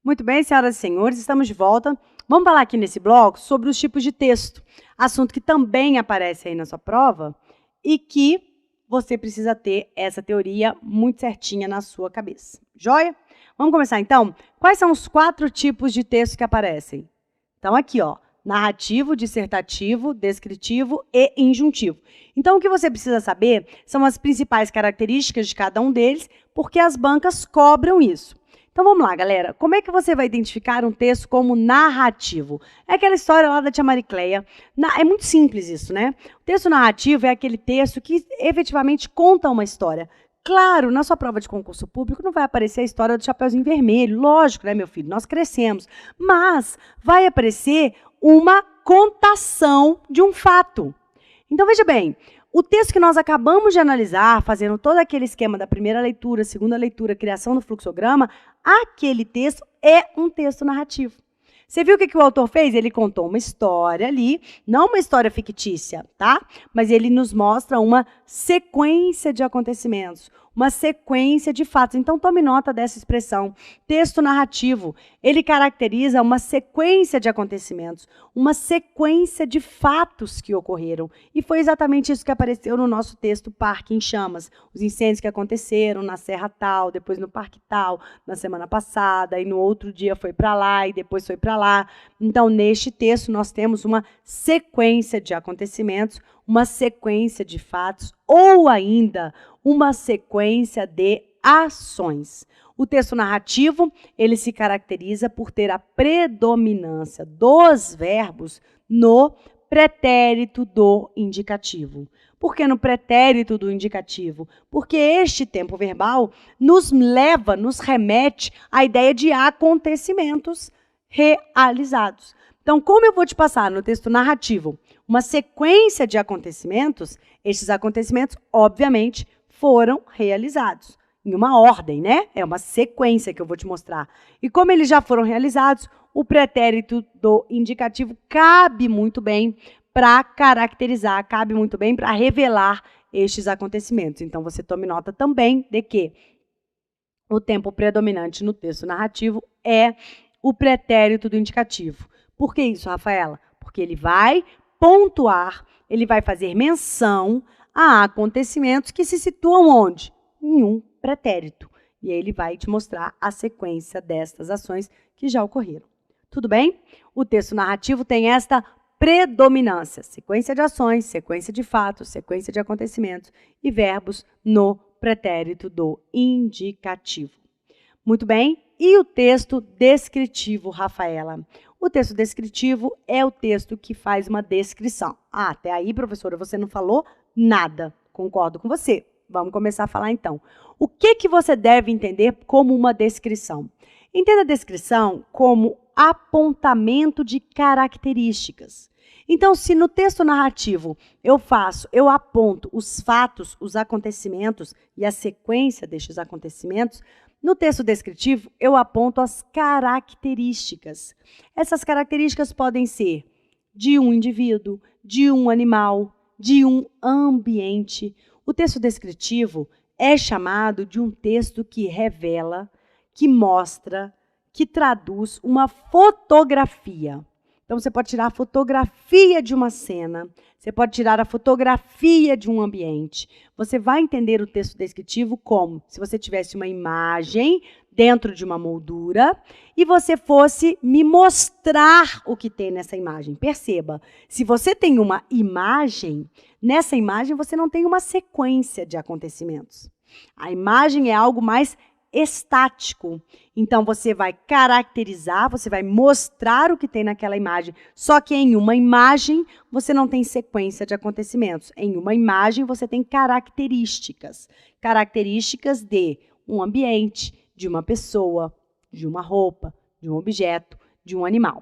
Muito bem, senhoras e senhores, estamos de volta. Vamos falar aqui nesse bloco sobre os tipos de texto, assunto que também aparece aí na sua prova e que você precisa ter essa teoria muito certinha na sua cabeça. Joia? Vamos começar então? Quais são os 4 tipos de texto que aparecem? Então aqui, ó, narrativo, dissertativo, descritivo e injuntivo. Então o que você precisa saber são as principais características de cada um deles, porque as bancas cobram isso. Então, vamos lá, galera. Como é que você vai identificar um texto como narrativo? É aquela história lá da tia Maricleia. É muito simples isso, né? O texto narrativo é aquele texto que efetivamente conta uma história. Claro, na sua prova de concurso público não vai aparecer a história do Chapeuzinho Vermelho. Lógico, né, meu filho? Nós crescemos. Mas vai aparecer uma contação de um fato. Então, veja bem. O texto que nós acabamos de analisar, fazendo todo aquele esquema da primeira leitura, segunda leitura, criação do fluxograma, aquele texto é um texto narrativo. Você viu o que o autor fez? Ele contou uma história ali, não uma história fictícia, tá? Mas ele nos mostra uma sequência de acontecimentos, uma sequência de fatos. Então, tome nota dessa expressão. Texto narrativo, ele caracteriza uma sequência de acontecimentos, uma sequência de fatos que ocorreram. E foi exatamente isso que apareceu no nosso texto Parque em Chamas. Os incêndios que aconteceram na Serra tal, depois no Parque tal, na semana passada, e no outro dia foi para lá, e depois foi para lá. Então, neste texto, nós temos uma sequência de acontecimentos, uma sequência de fatos, ou ainda uma sequência de ações. O texto narrativo, ele se caracteriza por ter a predominância dos verbos no pretérito do indicativo. Por que no pretérito do indicativo? Porque este tempo verbal nos leva, nos remete à ideia de acontecimentos realizados. Então, como eu vou te passar no texto narrativo uma sequência de acontecimentos, estes acontecimentos, obviamente, foram realizados. Em uma ordem, né? É uma sequência que eu vou te mostrar. E como eles já foram realizados, o pretérito do indicativo cabe muito bem para caracterizar, cabe muito bem para revelar estes acontecimentos. Então, você tome nota também de que o tempo predominante no texto narrativo é o pretérito do indicativo. Por que isso, Rafaela? Porque ele vai pontuar, ele vai fazer menção a acontecimentos que se situam onde? Em um pretérito. E aí ele vai te mostrar a sequência destas ações que já ocorreram. Tudo bem? O texto narrativo tem esta predominância, sequência de ações, sequência de fatos, sequência de acontecimentos e verbos no pretérito do indicativo. Muito bem? E o texto descritivo, Rafaela? O texto descritivo é o texto que faz uma descrição. Ah, até aí, professora, você não falou nada. Concordo com você. Vamos começar a falar, então. O que você deve entender como uma descrição? Entenda a descrição como apontamento de características. Então, se no texto narrativo eu aponto os fatos, os acontecimentos e a sequência destes acontecimentos, no texto descritivo, eu aponto as características. Essas características podem ser de um indivíduo, de um animal, de um ambiente. O texto descritivo é chamado de um texto que revela, que mostra, que traduz uma fotografia. Então, você pode tirar a fotografia de uma cena, você pode tirar a fotografia de um ambiente. Você vai entender o texto descritivo como se você tivesse uma imagem dentro de uma moldura e você fosse me mostrar o que tem nessa imagem. Perceba, se você tem uma imagem, nessa imagem você não tem uma sequência de acontecimentos. A imagem é algo mais estático. Então, você vai caracterizar, você vai mostrar o que tem naquela imagem. Só que em uma imagem, você não tem sequência de acontecimentos. Em uma imagem, você tem características. Características de um ambiente, de uma pessoa, de uma roupa, de um objeto, de um animal.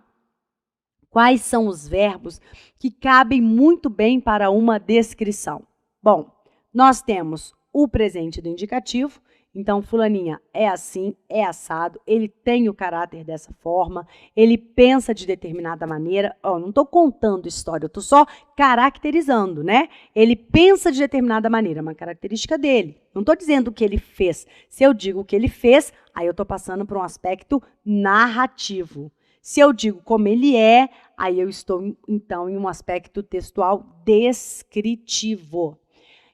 Quais são os verbos que cabem muito bem para uma descrição? Bom, nós temos o presente do indicativo. Então, fulaninha é assim, é assado, ele tem o caráter dessa forma, ele pensa de determinada maneira. Ó, não estou contando história, eu estou só caracterizando, né? Ele pensa de determinada maneira, uma característica dele. Não estou dizendo o que ele fez. Se eu digo o que ele fez, aí eu estou passando por um aspecto narrativo. Se eu digo como ele é, aí eu estou, então, em um aspecto textual descritivo.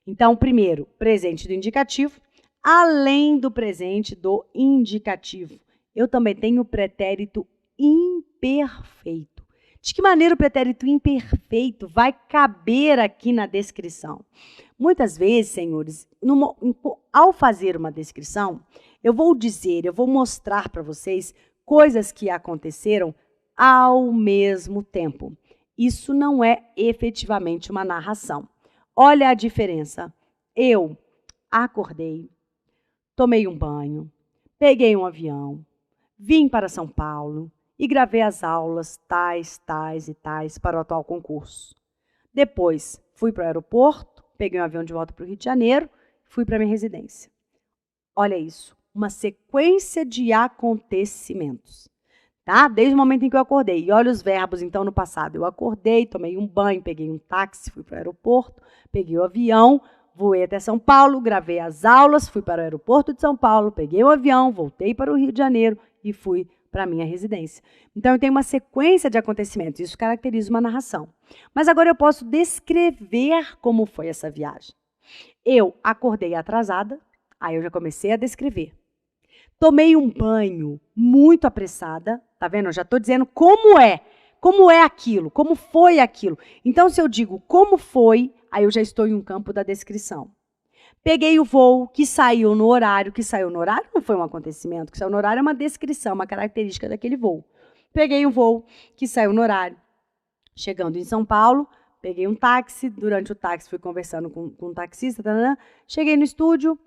Então, primeiro, presente do indicativo, além do presente do indicativo. Eu também tenho o pretérito imperfeito. De que maneira o pretérito imperfeito vai caber aqui na descrição? Muitas vezes, senhores, ao fazer uma descrição, eu vou mostrar para vocês coisas que aconteceram ao mesmo tempo. Isso não é efetivamente uma narração. Olha a diferença. Eu acordei, tomei um banho, peguei um avião, vim para São Paulo e gravei as aulas tais, tais e tais para o atual concurso. Depois, fui para o aeroporto, peguei um avião de volta para o Rio de Janeiro, fui para a minha residência. Olha isso, uma sequência de acontecimentos. Tá? Desde o momento em que eu acordei. E olha os verbos, então, no passado. Eu acordei, tomei um banho, peguei um táxi, fui para o aeroporto, peguei o avião, voei até São Paulo, gravei as aulas, fui para o aeroporto de São Paulo, peguei o avião, voltei para o Rio de Janeiro e fui para a minha residência. Então, eu tenho uma sequência de acontecimentos. Isso caracteriza uma narração. Mas agora eu posso descrever como foi essa viagem. Eu acordei atrasada, aí eu já comecei a descrever. Tomei um banho muito apressada, tá vendo? Eu já estou dizendo como é aquilo, como foi aquilo. Então, se eu digo como foi, aí eu já estou em um campo da descrição. Peguei o voo que saiu no horário, não foi um acontecimento, que saiu no horário é uma descrição, uma característica daquele voo. Peguei o voo que saiu no horário. Chegando em São Paulo, peguei um táxi, durante o táxi fui conversando com um taxista, cheguei no estúdio.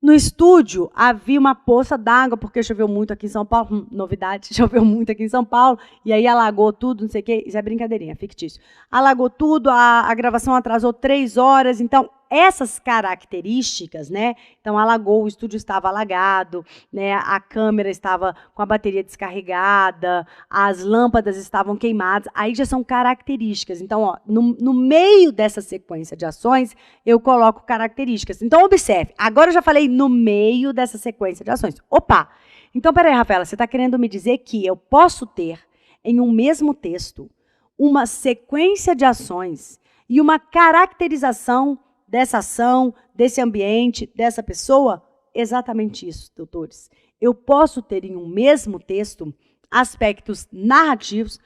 No estúdio, havia uma poça d'água, porque choveu muito aqui em São Paulo. Novidade, choveu muito aqui em São Paulo. E aí alagou tudo, não sei o quê. Isso é brincadeirinha, fictício. Alagou tudo, a gravação atrasou 3 horas. Então, essas características, né? Então, alagou, o estúdio estava alagado, né? A câmera estava com a bateria descarregada, as lâmpadas estavam queimadas. Aí já são características. Então, ó, no meio dessa sequência de ações, eu coloco características. Então, observe. Agora eu já falei no meio dessa sequência de ações. Opa! Então, peraí, Rafaela, você está querendo me dizer que eu posso ter, em um mesmo texto, uma sequência de ações e uma caracterização dessa ação, desse ambiente, dessa pessoa? Exatamente isso, doutores. Eu posso ter em um mesmo texto aspectos narrativos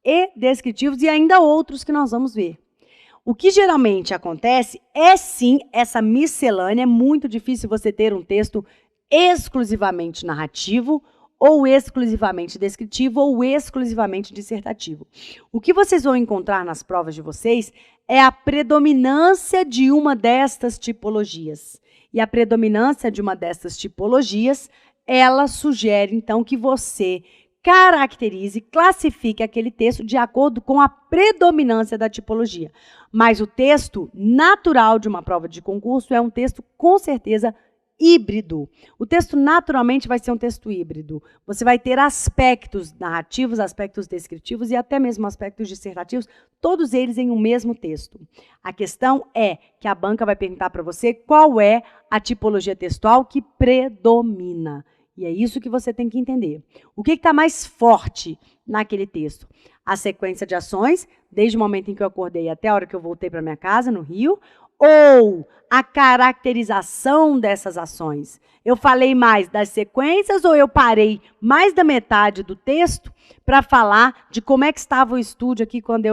e descritivos e ainda outros que nós vamos ver. O que geralmente acontece é, sim, essa miscelânea. É muito difícil você ter um texto exclusivamente narrativo ou exclusivamente descritivo ou exclusivamente dissertativo. O que vocês vão encontrar nas provas de vocês é a predominância de uma destas tipologias. E a predominância de uma destas tipologias, ela sugere, então, que você caracterize, classifique aquele texto de acordo com a predominância da tipologia. Mas o texto natural de uma prova de concurso é um texto, com certeza, híbrido. O texto naturalmente vai ser um texto híbrido. Você vai ter aspectos narrativos, aspectos descritivos e até mesmo aspectos dissertativos, todos eles em um mesmo texto. A questão é que a banca vai perguntar para você qual é a tipologia textual que predomina. E é isso que você tem que entender. O que está mais forte naquele texto? A sequência de ações, desde o momento em que eu acordei até a hora que eu voltei para minha casa, no Rio, ou a caracterização dessas ações? Eu falei mais das sequências ou eu parei mais da metade do texto para falar de como é que estava o estúdio aqui quando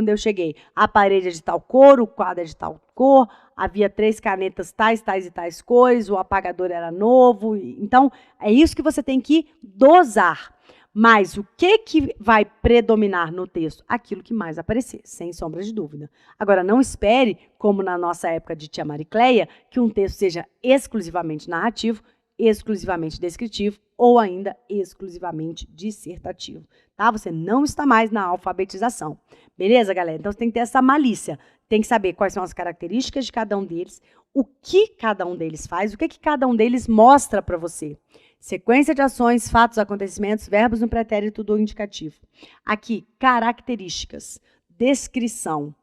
eu cheguei? A parede é de tal cor, o quadro é de tal cor, havia 3 canetas tais, tais e tais cores, o apagador era novo. Então, é isso que você tem que dosar. Mas o que vai predominar no texto? Aquilo que mais aparecer, sem sombra de dúvida. Agora, não espere, como na nossa época de tia Maricleia, que um texto seja exclusivamente narrativo, exclusivamente descritivo ou ainda exclusivamente dissertativo, tá? Você não está mais na alfabetização. Beleza, galera? Então, você tem que ter essa malícia. Tem que saber quais são as características de cada um deles, o que cada um deles faz, o que cada um deles mostra para você. Sequência de ações, fatos, acontecimentos, verbos no pretérito do indicativo. Aqui, características, descrição,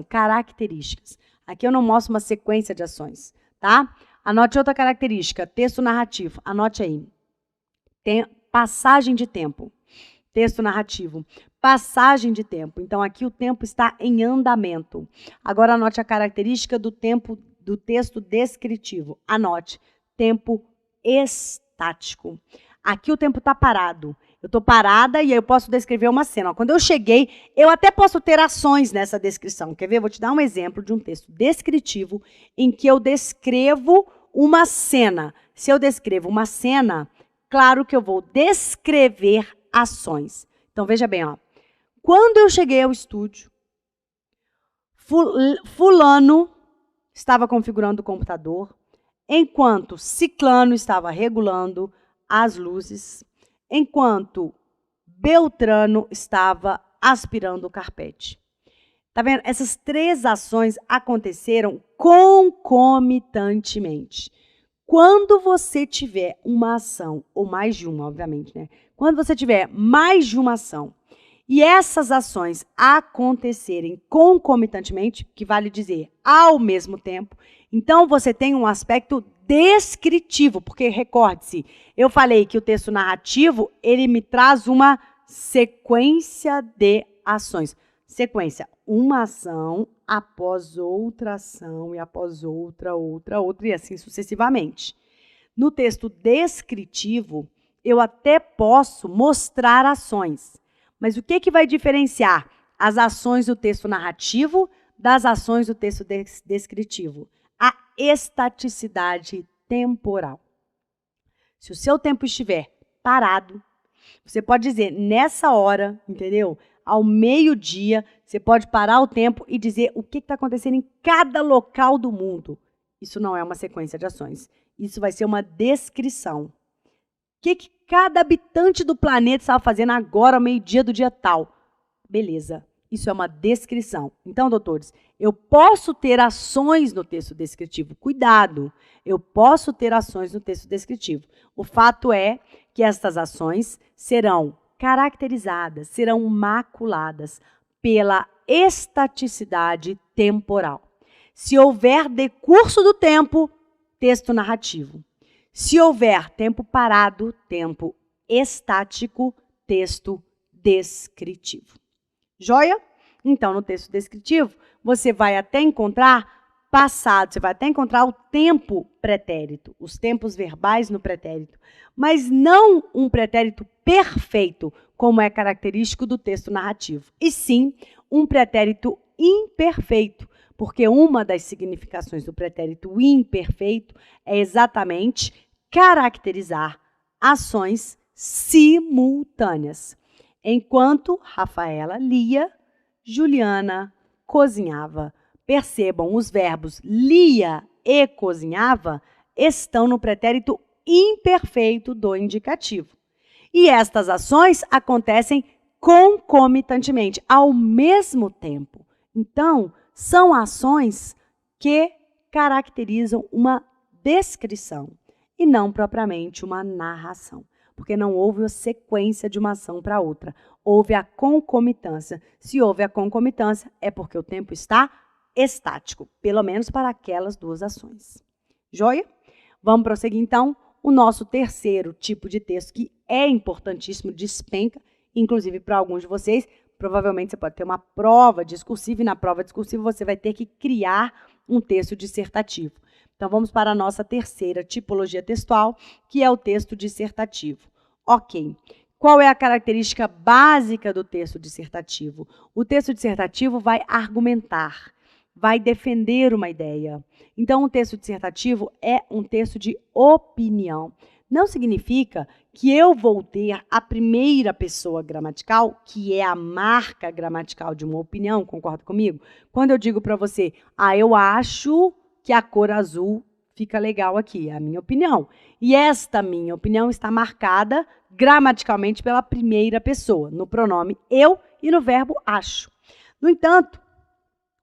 características. Aqui eu não mostro uma sequência de ações, tá? Anote outra característica, texto narrativo. Anote aí. Tem passagem de tempo. Texto narrativo. Passagem de tempo. Então, aqui o tempo está em andamento. Agora, anote a característica do tempo do texto descritivo. Anote. Tempo estático. Aqui o tempo está parado. Eu estou parada e aí eu posso descrever uma cena. Quando eu cheguei, eu até posso ter ações nessa descrição. Quer ver? Vou te dar um exemplo de um texto descritivo em que eu descrevo uma cena. Se eu descrevo uma cena, claro que eu vou descrever ações. Então, veja bem, ó. Quando eu cheguei ao estúdio, fulano estava configurando o computador, enquanto ciclano estava regulando as luzes, enquanto Beltrano estava aspirando o carpete. Tá vendo? Essas três ações aconteceram concomitantemente. Quando você tiver uma ação, ou mais de uma, obviamente, né? Quando você tiver mais de uma ação, e essas ações acontecerem concomitantemente, que vale dizer ao mesmo tempo, então você tem um aspecto descritivo, porque recorde-se, eu falei que o texto narrativo, ele me traz uma sequência de ações. Sequência, uma ação após outra ação e após outra, e assim sucessivamente. No texto descritivo, eu até posso mostrar ações, mas o que vai diferenciar as ações do texto narrativo das ações do texto descritivo? A estaticidade temporal. Se o seu tempo estiver parado, você pode dizer, nessa hora, entendeu? Ao meio-dia, você pode parar o tempo e dizer o que está acontecendo em cada local do mundo. Isso não é uma sequência de ações. Isso vai ser uma descrição. O que cada habitante do planeta estava fazendo agora, ao meio-dia do dia tal? Beleza. Isso é uma descrição. Então, doutores, eu posso ter ações no texto descritivo. Cuidado, eu posso ter ações no texto descritivo. O fato é que estas ações serão caracterizadas, serão maculadas pela estaticidade temporal. Se houver decurso do tempo, texto narrativo. Se houver tempo parado, tempo estático, texto descritivo. Joia? Então, no texto descritivo, você vai até encontrar passado, você vai até encontrar o tempo pretérito, os tempos verbais no pretérito, mas não um pretérito perfeito, como é característico do texto narrativo, e sim um pretérito imperfeito, porque uma das significações do pretérito imperfeito é exatamente caracterizar ações simultâneas. Enquanto Rafaela lia, Juliana cozinhava. Percebam, os verbos lia e cozinhava estão no pretérito imperfeito do indicativo. E estas ações acontecem concomitantemente, ao mesmo tempo. Então, são ações que caracterizam uma descrição e não propriamente uma narração, porque não houve a sequência de uma ação para outra, houve a concomitância. Se houve a concomitância, é porque o tempo está estático, pelo menos para aquelas duas ações. Joia? Vamos prosseguir, então, o nosso terceiro tipo de texto, que é importantíssimo, despenca, inclusive para alguns de vocês. Provavelmente você pode ter uma prova discursiva, e na prova discursiva você vai ter que criar um texto dissertativo. Então, vamos para a nossa terceira tipologia textual, que é o texto dissertativo. Ok. Qual é a característica básica do texto dissertativo? O texto dissertativo vai argumentar, vai defender uma ideia. Então, o texto dissertativo é um texto de opinião. Não significa que eu vou ter a primeira pessoa gramatical, que é a marca gramatical de uma opinião, concorda comigo? Quando eu digo para você, eu acho que a cor azul fica legal aqui, é a minha opinião. E esta minha opinião está marcada gramaticalmente pela primeira pessoa, no pronome eu e no verbo acho. No entanto,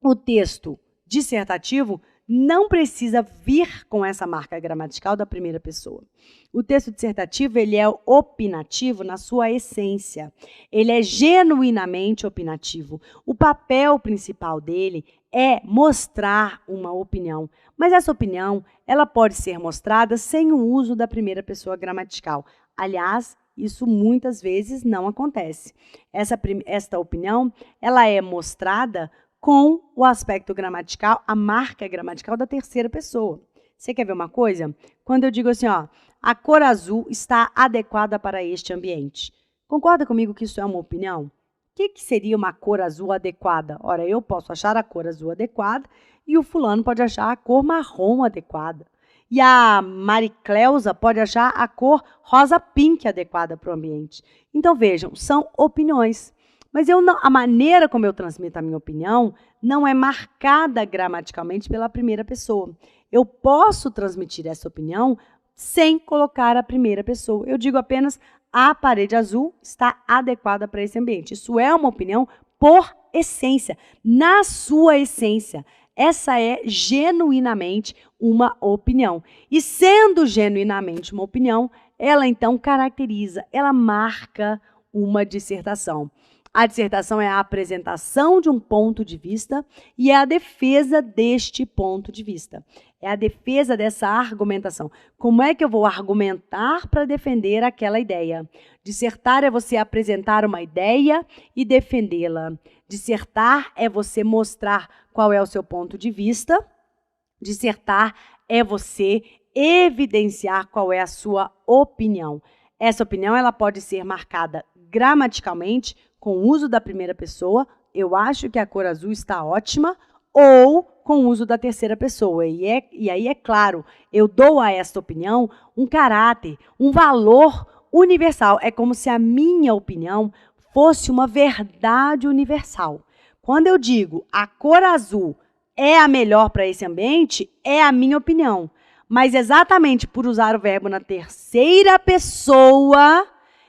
o texto dissertativo não precisa vir com essa marca gramatical da primeira pessoa. O texto dissertativo, ele é opinativo na sua essência. Ele é genuinamente opinativo. O papel principal dele é mostrar uma opinião. Mas essa opinião, ela pode ser mostrada sem o uso da primeira pessoa gramatical. Aliás, isso muitas vezes não acontece. Esta opinião, ela é mostrada com o aspecto gramatical, a marca gramatical da terceira pessoa. Você quer ver uma coisa? Quando eu digo assim, ó, a cor azul está adequada para este ambiente. Concorda comigo que isso é uma opinião? O que seria uma cor azul adequada? Ora, eu posso achar a cor azul adequada e o fulano pode achar a cor marrom adequada. E a Maricleusa pode achar a cor rosa pink adequada para o ambiente. Então, vejam, são opiniões. Mas a maneira como eu transmito a minha opinião não é marcada gramaticalmente pela primeira pessoa. Eu posso transmitir essa opinião sem colocar a primeira pessoa. Eu digo apenas, a parede azul está adequada para esse ambiente. Isso é uma opinião por essência, na sua essência. Essa é genuinamente uma opinião. E sendo genuinamente uma opinião, ela então caracteriza, ela marca uma dissertação. A dissertação é a apresentação de um ponto de vista e é a defesa deste ponto de vista. É a defesa dessa argumentação. Como é que eu vou argumentar para defender aquela ideia? Dissertar é você apresentar uma ideia e defendê-la. Dissertar é você mostrar qual é o seu ponto de vista. Dissertar é você evidenciar qual é a sua opinião. Essa opinião ela pode ser marcada gramaticalmente com o uso da primeira pessoa, eu acho que a cor azul está ótima, ou com o uso da terceira pessoa. E aí, é claro, eu dou a esta opinião um caráter, um valor universal. É como se a minha opinião fosse uma verdade universal. Quando eu digo a cor azul é a melhor para esse ambiente, é a minha opinião. Mas exatamente por usar o verbo na terceira pessoa,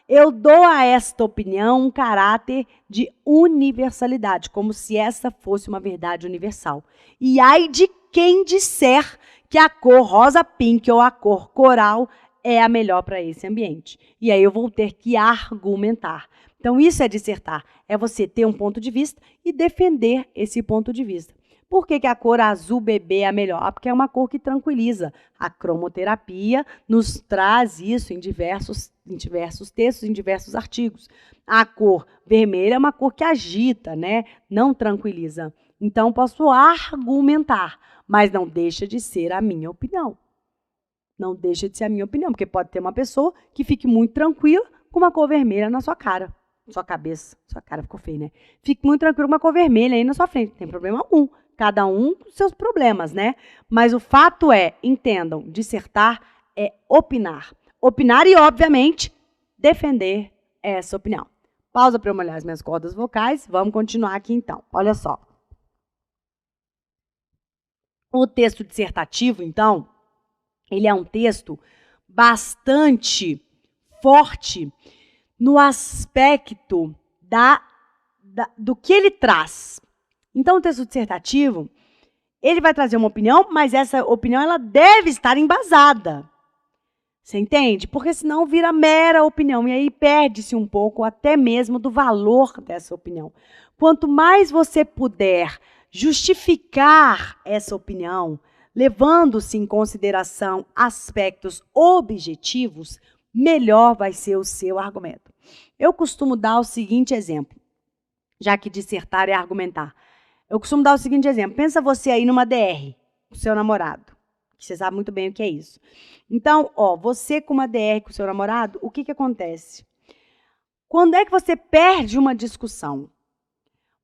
eu dou a esta opinião um caráter de universalidade, como se essa fosse uma verdade universal. E ai de quem disser que a cor rosa pink ou a cor coral é a melhor para esse ambiente. E aí eu vou ter que argumentar. Então, isso é dissertar, é você ter um ponto de vista e defender esse ponto de vista. Por que a cor azul bebê é a melhor? Porque é uma cor que tranquiliza. A cromoterapia nos traz isso em diversos textos, em diversos artigos. A cor vermelha é uma cor que agita, né? Não tranquiliza. Então, posso argumentar, mas não deixa de ser a minha opinião. Não deixa de ser a minha opinião, porque pode ter uma pessoa que fique muito tranquila com uma cor vermelha na sua cara. Sua cabeça, sua cara ficou feia, né? Fique muito tranquilo com uma cor vermelha aí na sua frente, não tem problema algum. Cada um com seus problemas, né? Mas o fato é, entendam, dissertar é opinar. Opinar e, obviamente, defender essa opinião. Pausa para eu molhar as minhas cordas vocais. Vamos continuar aqui, então. Olha só. O texto dissertativo, então, ele é um texto bastante forte no aspecto do que ele traz. Então, o texto dissertativo, ele vai trazer uma opinião, mas essa opinião ela deve estar embasada. Você entende? Porque senão vira mera opinião, e aí perde-se um pouco até mesmo do valor dessa opinião. Quanto mais você puder justificar essa opinião, levando-se em consideração aspectos objetivos, melhor vai ser o seu argumento. Eu costumo dar o seguinte exemplo, já que dissertar é argumentar. Eu costumo dar o seguinte exemplo. Pensa você aí numa DR, com o seu namorado, que você sabe muito bem o que é isso. Então, você com uma DR com o seu namorado, o que acontece? Quando é que você perde uma discussão?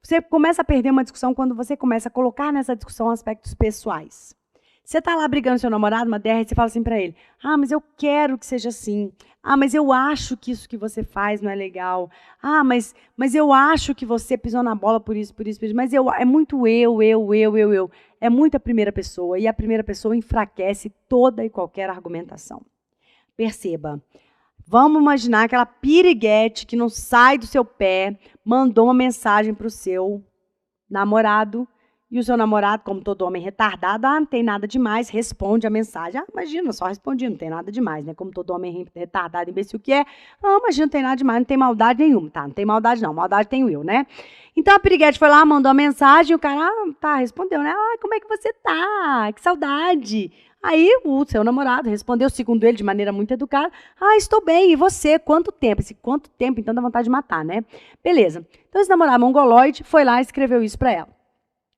Você começa a perder uma discussão quando você começa a colocar nessa discussão aspectos pessoais. Você está lá brigando com seu namorado, uma DR, e você fala assim para ele, mas eu quero que seja assim. Mas eu acho que isso que você faz não é legal. Mas eu acho que você pisou na bola por isso. Mas é muito eu. é muita primeira pessoa, e a primeira pessoa enfraquece toda e qualquer argumentação. Perceba, vamos imaginar aquela piriguete que não sai do seu pé, mandou uma mensagem para o seu namorado, e o seu namorado, como todo homem retardado, não tem nada demais, responde a mensagem. Imagina, só respondi, não tem nada demais, né? Como todo homem retardado, imbecil que é. Imagina, não tem nada demais, não tem maldade nenhuma. Tá, não tem maldade não, maldade tenho eu, né? Então a piriguete foi lá, mandou a mensagem, e o cara, respondeu, né? Como é que você tá? Que saudade. Aí o seu namorado respondeu, segundo ele, de maneira muito educada, estou bem, e você? Quanto tempo? Quanto tempo? Então dá vontade de matar, né? Beleza. Então esse namorado mongoloide foi lá e escreveu isso para ela.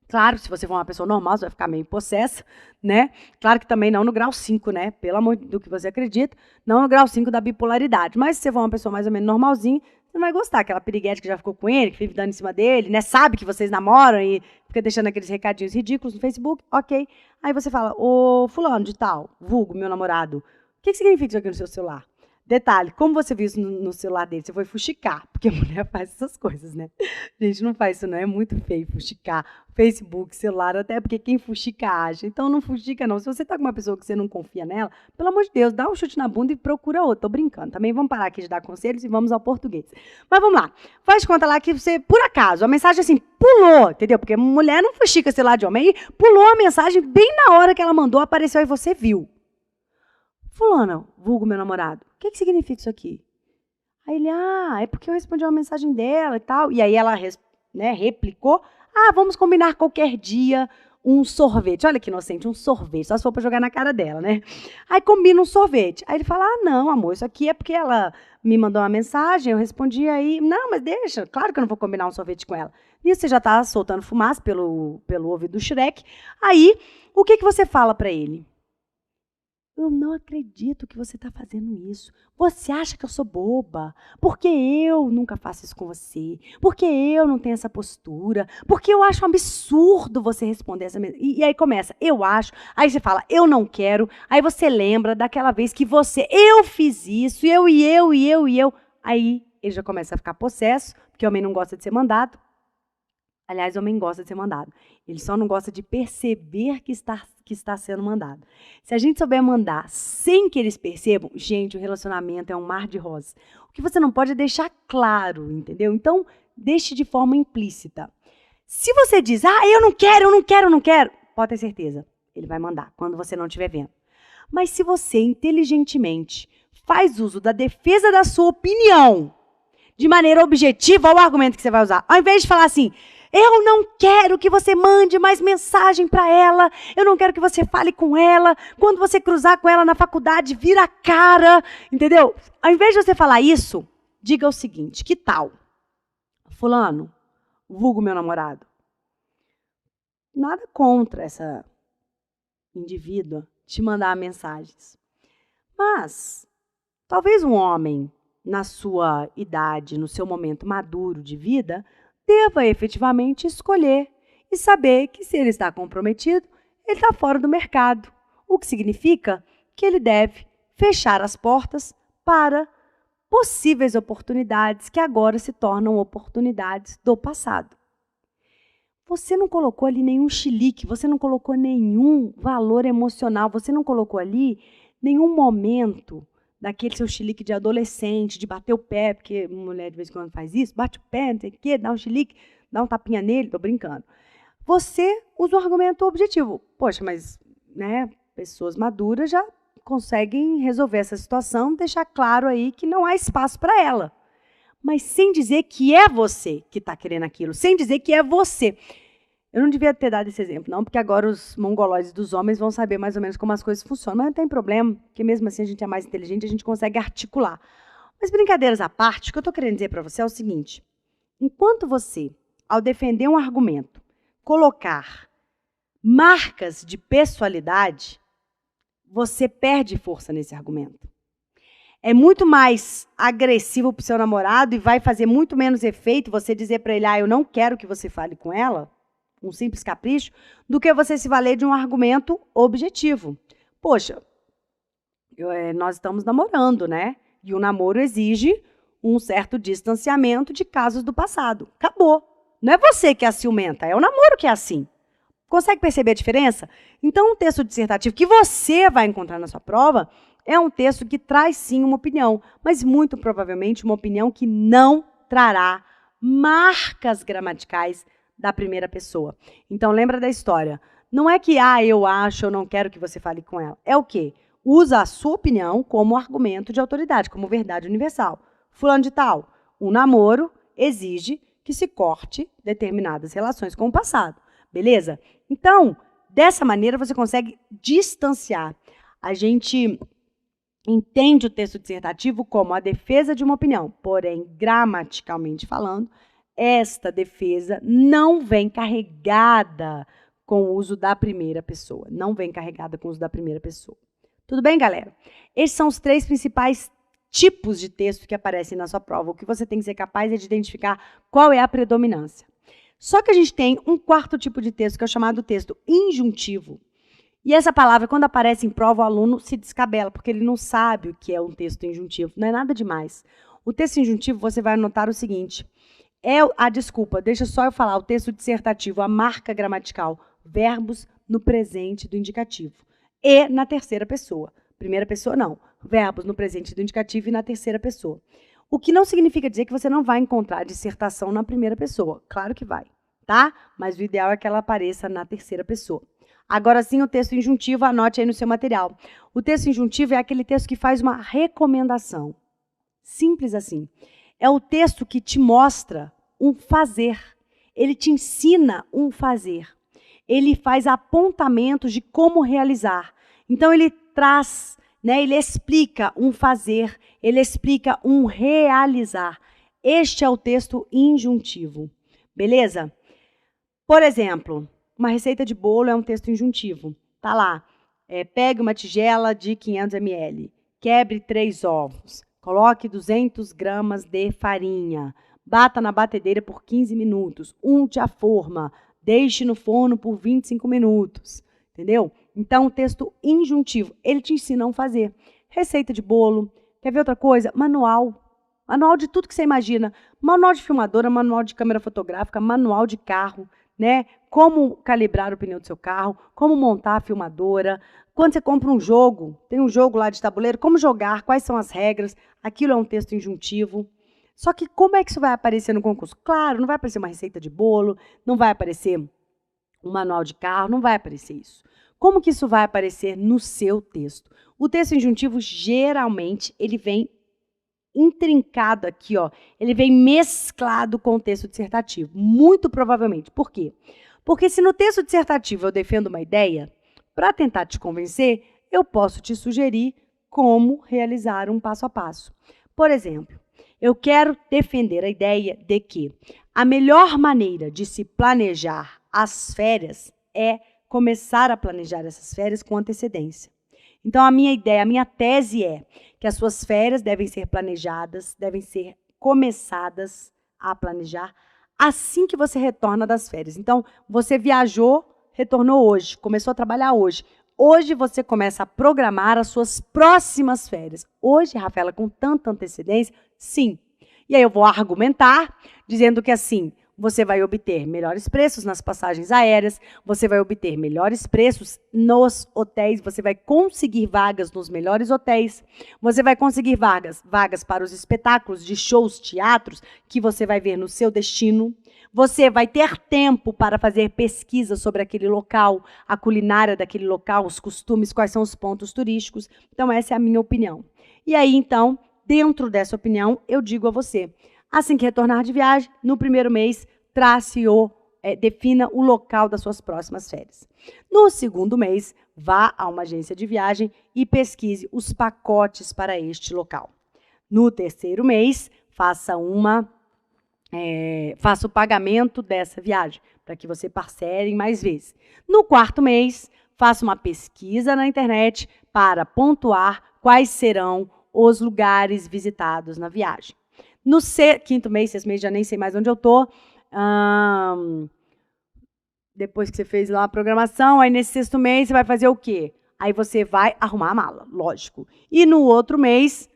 Claro, se você for uma pessoa normal, você vai ficar meio possessa, né? Claro que também não no grau 5, né? Pelo amor do que você acredita, não no grau 5 da bipolaridade. Mas se você for uma pessoa mais ou menos normalzinha, você não vai gostar. Aquela piriguete que já ficou com ele, que vive dando em cima dele, né? Sabe que vocês namoram e fica deixando aqueles recadinhos ridículos no Facebook, ok. Aí você fala, ô fulano de tal, vulgo, meu namorado, o que significa isso aqui no seu celular? Detalhe, como você viu isso no celular dele? Você foi fuxicar, porque a mulher faz essas coisas, né? A gente não faz isso, não. É muito feio fuxicar. Facebook, celular, até porque quem fuxica acha. Então não fuxica, não. Se você tá com uma pessoa que você não confia nela, pelo amor de Deus, dá um chute na bunda e procura outra. Tô brincando. Também vamos parar aqui de dar conselhos e vamos ao português. Mas vamos lá. Faz de conta lá que você, por acaso, a mensagem assim, pulou, entendeu? Porque mulher não fuxica celular de homem. Aí pulou a mensagem bem na hora que ela mandou, apareceu e você viu. Fulana, vulgo meu namorado, o que significa isso aqui? Aí ele, é porque eu respondi uma mensagem dela e tal. E aí ela replicou, vamos combinar qualquer dia um sorvete. Olha que inocente, um sorvete, só se for para jogar na cara dela, né? Aí combina um sorvete. Aí ele fala, não, amor, isso aqui é porque ela me mandou uma mensagem, eu respondi aí, não, mas deixa, claro que eu não vou combinar um sorvete com ela. Nisso você já está soltando fumaça pelo ouvido do Shrek. Aí, o que você fala para ele? Eu não acredito que você está fazendo isso. Você acha que eu sou boba? Porque eu nunca faço isso com você. Porque eu não tenho essa postura. Porque eu acho um absurdo você responder essa mensagem. E aí começa, eu acho. Aí você fala, eu não quero. Aí você lembra daquela vez que eu fiz isso. Eu. Aí ele já começa a ficar possesso, porque o homem não gosta de ser mandado. Aliás, o homem gosta de ser mandado. Ele só não gosta de perceber que está sendo mandado. Se a gente souber mandar sem que eles percebam, gente, o relacionamento é um mar de rosas. O que você não pode é deixar claro, entendeu? Então, deixe de forma implícita. Se você diz, eu não quero, pode ter certeza, ele vai mandar, quando você não estiver vendo. Mas se você, inteligentemente, faz uso da defesa da sua opinião, de maneira objetiva, olha o argumento que você vai usar. Ao invés de falar assim, eu não quero que você mande mais mensagem para ela. Eu não quero que você fale com ela. Quando você cruzar com ela na faculdade, vira a cara. Entendeu? Ao invés de você falar isso, diga o seguinte, que tal? Fulano, vulgo meu namorado. Nada contra essa indivídua te mandar mensagens. Mas, talvez um homem, na sua idade, no seu momento maduro de vida, deva efetivamente escolher e saber que se ele está comprometido, ele está fora do mercado. O que significa que ele deve fechar as portas para possíveis oportunidades que agora se tornam oportunidades do passado. Você não colocou ali nenhum chilique, você não colocou nenhum valor emocional, você não colocou ali nenhum momento daquele seu chilique de adolescente, de bater o pé, porque mulher de vez em quando faz isso, bate o pé, não sei o quê, dá um chilique, dá um tapinha nele, tô brincando. Você usa um argumento objetivo. Poxa, mas pessoas maduras já conseguem resolver essa situação, deixar claro aí que não há espaço para ela. Mas sem dizer que é você que está querendo aquilo, sem dizer que é você. Eu não devia ter dado esse exemplo, não, porque agora os mongolóides dos homens vão saber mais ou menos como as coisas funcionam. Mas não tem problema, porque mesmo assim a gente é mais inteligente, a gente consegue articular. Mas brincadeiras à parte, o que eu estou querendo dizer para você é o seguinte. Enquanto você, ao defender um argumento, colocar marcas de pessoalidade, você perde força nesse argumento. É muito mais agressivo para o seu namorado e vai fazer muito menos efeito você dizer para ele, eu não quero que você fale com ela, um simples capricho, do que você se valer de um argumento objetivo. Poxa, nós estamos namorando, né? E o namoro exige um certo distanciamento de casos do passado. Acabou. Não é você que é a ciumenta, é o namoro que é assim. Consegue perceber a diferença? Então, um texto dissertativo que você vai encontrar na sua prova é um texto que traz sim uma opinião, mas muito provavelmente uma opinião que não trará marcas gramaticais da primeira pessoa. Então, lembra da história. Não é que, eu acho, eu não quero que você fale com ela. É o quê? Usa a sua opinião como argumento de autoridade, como verdade universal. Fulano de tal, o namoro exige que se corte determinadas relações com o passado. Beleza? Então, dessa maneira, você consegue distanciar. A gente entende o texto dissertativo como a defesa de uma opinião, porém, gramaticalmente falando, esta defesa não vem carregada com o uso da primeira pessoa. Não vem carregada com o uso da primeira pessoa. Tudo bem, galera? Esses são os 3 principais tipos de texto que aparecem na sua prova. O que você tem que ser capaz é de identificar qual é a predominância. Só que a gente tem um 4º tipo de texto, que é o chamado texto injuntivo. E essa palavra, quando aparece em prova, o aluno se descabela, porque ele não sabe o que é um texto injuntivo. Não é nada demais. O texto injuntivo, você vai anotar o seguinte. Deixa só eu falar. O texto dissertativo, a marca gramatical, verbos no presente do indicativo. E na terceira pessoa. Primeira pessoa, não. Verbos no presente do indicativo e na terceira pessoa. O que não significa dizer que você não vai encontrar dissertação na primeira pessoa. Claro que vai, tá? Mas o ideal é que ela apareça na terceira pessoa. Agora sim, o texto injuntivo, anote aí no seu material. O texto injuntivo é aquele texto que faz uma recomendação. Simples assim. É o texto que te mostra um fazer. Ele te ensina um fazer. Ele faz apontamentos de como realizar. Então, ele traz, ele explica um fazer, ele explica um realizar. Este é o texto injuntivo. Beleza? Por exemplo, uma receita de bolo é um texto injuntivo. Tá lá. Pegue uma tigela de 500 ml. Quebre 3 ovos. Coloque 200 gramas de farinha. Bata na batedeira por 15 minutos. Unte a forma. Deixe no forno por 25 minutos. Entendeu? Então, o texto injuntivo, ele te ensina a fazer. Receita de bolo. Quer ver outra coisa? Manual. Manual de tudo que você imagina. Manual de filmadora, manual de câmera fotográfica, manual de carro, Como calibrar o pneu do seu carro, como montar a filmadora. Quando você compra um jogo, tem um jogo lá de tabuleiro, como jogar, quais são as regras. Aquilo é um texto injuntivo. Só que como é que isso vai aparecer no concurso? Claro, não vai aparecer uma receita de bolo, não vai aparecer um manual de carro, não vai aparecer isso. Como que isso vai aparecer no seu texto? O texto injuntivo, geralmente, ele vem intrincado aqui, ele vem mesclado com o texto dissertativo, muito provavelmente. Por quê? Porque se no texto dissertativo eu defendo uma ideia, para tentar te convencer, eu posso te sugerir como realizar um passo a passo. Por exemplo, eu quero defender a ideia de que a melhor maneira de se planejar as férias é começar a planejar essas férias com antecedência. Então, a minha ideia, a minha tese é que as suas férias devem ser planejadas, devem ser começadas a planejar assim que você retorna das férias. Então, você viajou, retornou hoje, começou a trabalhar hoje. Hoje você começa a programar as suas próximas férias. Hoje, Rafaela, com tanta antecedência, sim. E aí eu vou argumentar, dizendo que assim, você vai obter melhores preços nas passagens aéreas, você vai obter melhores preços nos hotéis, você vai conseguir vagas nos melhores hotéis, você vai conseguir vagas para os espetáculos de shows, teatros, que você vai ver no seu destino. Você vai ter tempo para fazer pesquisa sobre aquele local, a culinária daquele local, os costumes, quais são os pontos turísticos. Então, essa é a minha opinião. E aí, então, dentro dessa opinião, eu digo a você, assim que retornar de viagem, no primeiro mês, defina o local das suas próximas férias. No segundo mês, vá a uma agência de viagem e pesquise os pacotes para este local. No terceiro mês, faça o pagamento dessa viagem, para que você parcele mais vezes. No quarto mês, faça uma pesquisa na internet para pontuar quais serão os lugares visitados na viagem. No quinto mês, sexto mês, já nem sei mais onde eu estou. Depois que você fez lá a programação, aí nesse sexto mês você vai fazer o quê? Aí você vai arrumar a mala, lógico. E no outro mês,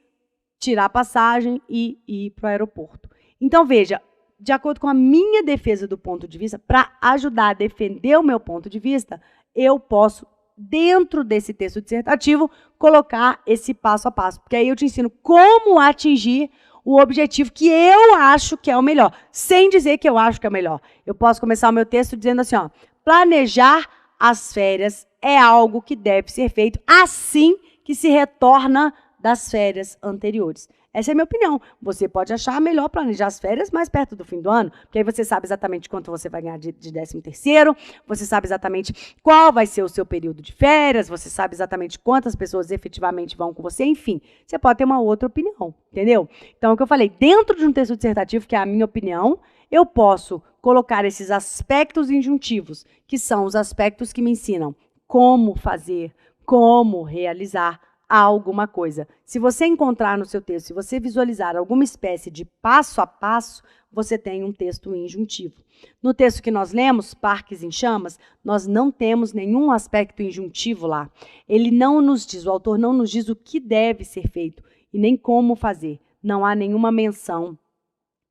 tirar a passagem e ir para o aeroporto. Então, veja, de acordo com a minha defesa do ponto de vista, para ajudar a defender o meu ponto de vista, eu posso, dentro desse texto dissertativo, colocar esse passo a passo. Porque aí eu te ensino como atingir o objetivo que eu acho que é o melhor, sem dizer que eu acho que é o melhor. Eu posso começar o meu texto dizendo assim, ó, planejar as férias é algo que deve ser feito assim que se retorna das férias anteriores. Essa é a minha opinião. Você pode achar melhor planejar as férias mais perto do fim do ano, porque aí você sabe exatamente quanto você vai ganhar de 13º, você sabe exatamente qual vai ser o seu período de férias, você sabe exatamente quantas pessoas efetivamente vão com você, enfim. Você pode ter uma outra opinião, entendeu? Então, é o que eu falei, dentro de um texto dissertativo, que é a minha opinião, eu posso colocar esses aspectos injuntivos, que são os aspectos que me ensinam como fazer, como realizar alguma coisa. Se você encontrar no seu texto, se você visualizar alguma espécie de passo a passo, você tem um texto injuntivo. No texto que nós lemos, Parques em Chamas, nós não temos nenhum aspecto injuntivo lá. Ele não nos diz, o autor não nos diz o que deve ser feito e nem como fazer. Não há nenhuma menção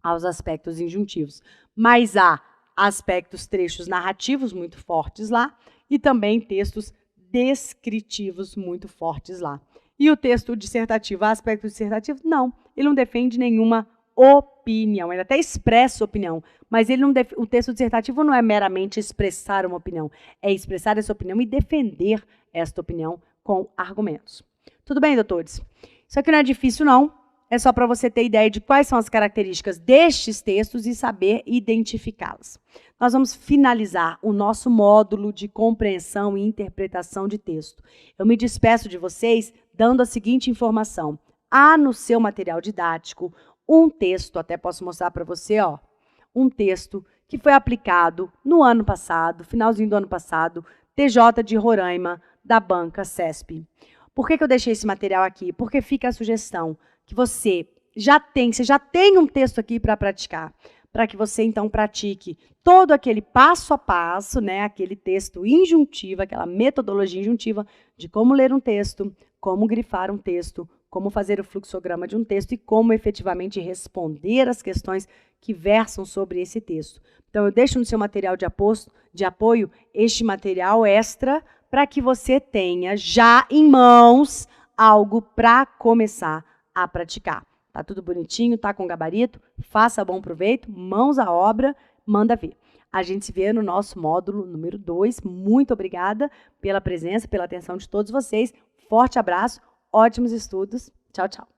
aos aspectos injuntivos. Mas há aspectos, trechos narrativos muito fortes lá e também textos descritivos muito fortes lá. E o texto dissertativo, aspecto dissertativo, não. Ele não defende nenhuma opinião. Ele até expressa opinião, mas ele não o texto dissertativo não é meramente expressar uma opinião. É expressar essa opinião e defender esta opinião com argumentos. Tudo bem, doutores? Isso aqui não é difícil, não. É só para você ter ideia de quais são as características destes textos e saber identificá-las. Nós vamos finalizar o nosso módulo de compreensão e interpretação de texto. Eu me despeço de vocês dando a seguinte informação. Há no seu material didático um texto, até posso mostrar para você, ó, um texto que foi aplicado no ano passado, finalzinho do ano passado, TJ de Roraima, da banca CESP. Por que eu deixei esse material aqui? Porque fica a sugestão que você já tem um texto aqui para praticar, para que você, então, pratique todo aquele passo a passo, né, aquele texto injuntivo, aquela metodologia injuntiva de como ler um texto, como grifar um texto, como fazer o fluxograma de um texto e como efetivamente responder as questões que versam sobre esse texto. Então, eu deixo no seu material de apoio este material extra para que você tenha já em mãos algo para começar a praticar. Tá tudo bonitinho, tá com gabarito? Faça bom proveito, mãos à obra, manda ver. A gente se vê no nosso módulo número 2. Muito obrigada pela presença, pela atenção de todos vocês. Forte abraço, ótimos estudos. Tchau, tchau.